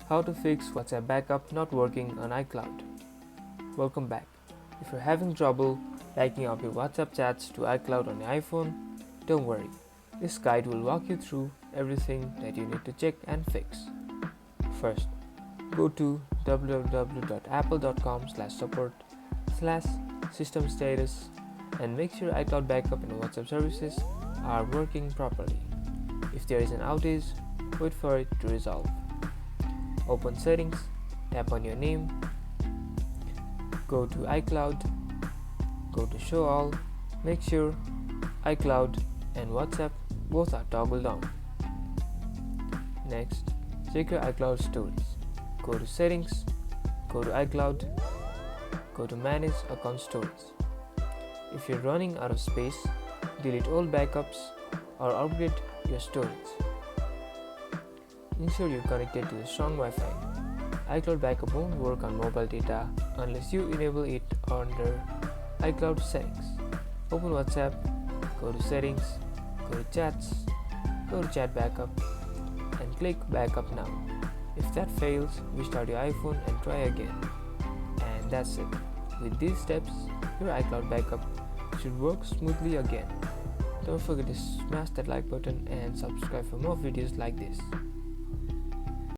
How to fix WhatsApp backup not working on iCloud. Welcome back. If you're having trouble backing up your WhatsApp chats to iCloud on your iPhone, don't worry. This guide will walk you through everything that you need to check and fix. First, go to www.apple.com/support/system status and make sure iCloud backup and WhatsApp services are working properly. If there is an outage, wait for it to resolve. Open Settings, tap on your name, go to iCloud, go to Show All, make sure iCloud and WhatsApp both are toggled on. Next, check your iCloud stories. Go to Settings, go to iCloud, go to Manage Account Stories. If you're running out of space, delete all backups or upgrade your storage. Ensure you're connected to the strong Wi-Fi. iCloud backup won't work on mobile data unless you enable it under iCloud settings. Open WhatsApp, go to Settings, go to Chats, go to Chat Backup, and click Backup Now. If that fails, restart your iPhone and try again. And that's it. With these steps, your iCloud backup should work smoothly again. Don't forget to smash that like button and subscribe for more videos like this.